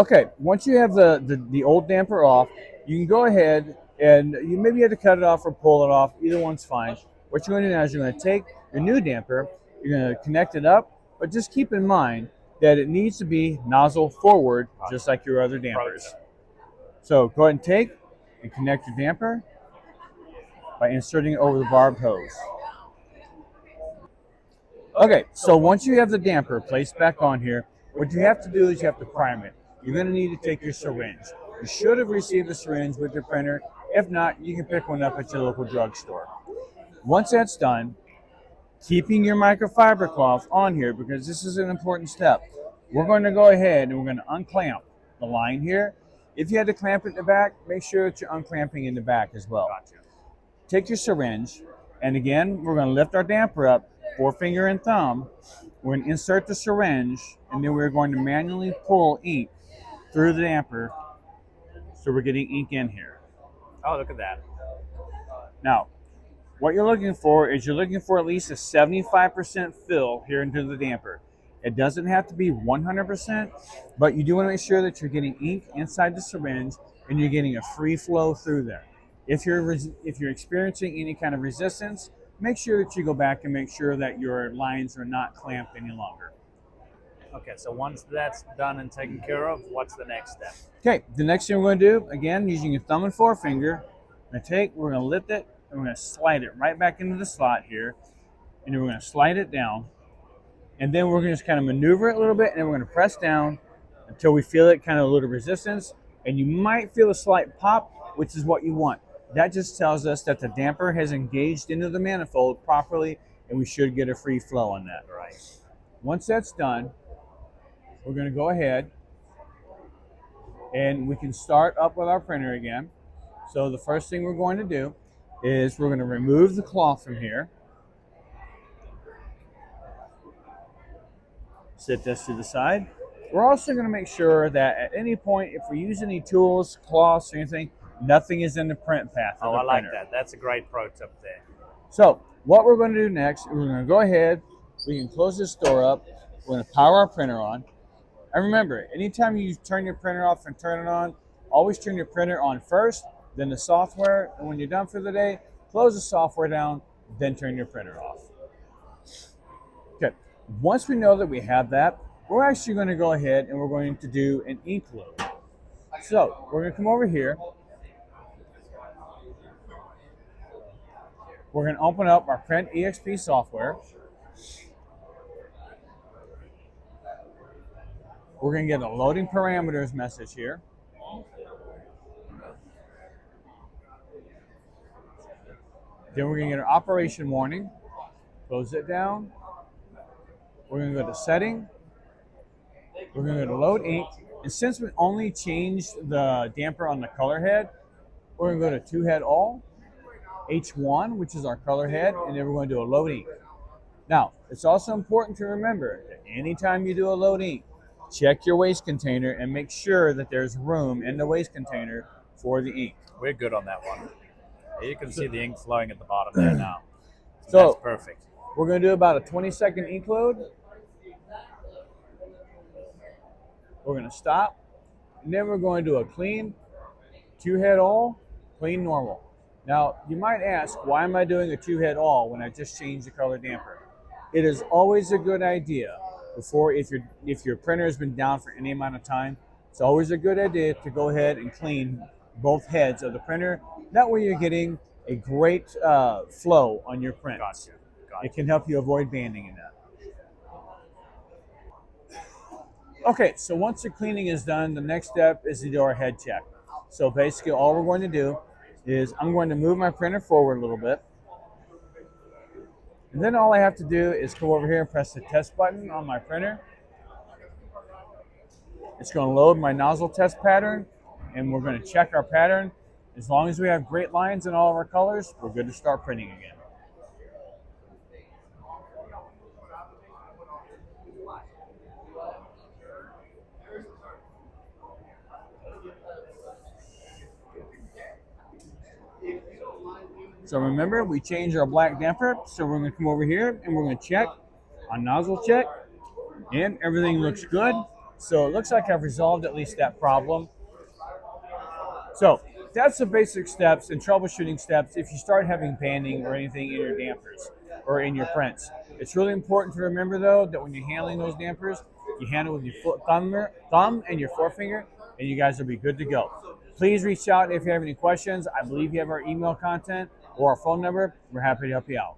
Okay, once you have the old damper off, you can go ahead and you maybe have to cut it off or pull it off. Either one's fine. What you're going to do now is you're going to take your new damper, you're going to connect it up, but just keep in mind that it needs to be nozzle forward, just like your other dampers. So go ahead and take and connect your damper by inserting it over the barbed hose. Okay, so once you have the damper placed back on here, what you have to do is you have to prime it. You're going to need to take your syringe. You should have received a syringe with your printer. If not, you can pick one up at your local drugstore. Once that's done, keeping your microfiber cloth on here because this is an important step. We're going to go ahead and we're going to unclamp the line here. If you had to clamp it in the back, make sure that you're unclamping in the back as well. Take your syringe, and again, we're going to lift our damper up, forefinger and thumb. We're going to insert the syringe, and then we're going to manually pull ink through the damper so we're getting ink in here. Oh, look at that. Now, what you're looking for is you're looking for at least a 75% fill here into the damper. It doesn't have to be 100%, but you do want to make sure that you're getting ink inside the syringe and you're getting a free flow through there. If you're experiencing any kind of resistance, make sure that you go back and make sure that your lines are not clamped any longer. Okay, so once that's done and taken care of, what's the next step? Okay, the next thing we're going to do, again, using your thumb and forefinger, we're going to lift it, and we're going to slide it right back into the slot here, and then we're going to slide it down, and then we're going to just kind of maneuver it a little bit, and then we're going to press down until we feel it kind of a little resistance, and you might feel a slight pop, which is what you want. That just tells us that the damper has engaged into the manifold properly, and we should get a free flow on that. Right. Once that's done, we're going to go ahead and we can start up with our printer again. So the first thing we're going to do is we're going to remove the cloth from here. Set this to the side. We're also going to make sure that at any point, if we use any tools, cloths, or anything, nothing is in the print path of the I like printer. that. That's a great pro tip there. So what we're going to do next, we're going to go ahead, we can close this door up, we're going to power our printer on. And remember, anytime you turn your printer off and turn it on, always turn your printer on first, then the software, and when you're done for the day, close the software down, then turn your printer off. Okay, once we know that we have that, we're actually going to go ahead and we're going to do an ink load. So we're going to come over here. We're going to open up our Print EXP software. We're going to get a loading parameters message here. Then we're going to get an operation warning. Close it down. We're going to go to setting. We're going to go to load ink. And since we only changed the damper on the color head, we're going to go to two head all, H1, which is our color head, and then we're going to do a load ink. Now, it's also important to remember that anytime you do a load ink, check your waste container and make sure that there's room in the waste container for the ink. We're good on that one. You can see the ink flowing at the bottom there now. So that's perfect. We're going to do about a 20-second ink load. We're going to stop. And then we're going to do a clean, two-head all, clean normal. Now, you might ask, why am I doing a two-head all when I just changed the color damper? It is always a good idea before, if your printer has been down for any amount of time, it's always a good idea to go ahead and clean both heads of the printer. That way you're getting a great flow on your print. Gotcha. It can help you avoid banding in that. Okay, so once the cleaning is done, the next step is to do our head check. So basically all we're going to do is I'm going to move my printer forward a little bit. And then all I have to do is come over here and press the test button on my printer. It's going to load my nozzle test pattern, and we're going to check our pattern. As long as we have great lines in all of our colors, we're good to start printing again. So remember, we changed our black damper, so we're going to come over here and we're going to check on nozzle check, and everything looks good. So it looks like I've resolved at least that problem. So that's the basic steps and troubleshooting steps if you start having banding or anything in your dampers or in your prints. It's really important to remember though that when you're handling those dampers, you handle with your thumb and your forefinger, and you guys will be good to go. Please reach out if you have any questions. I believe you have our email content or our phone number. We're happy to help you out.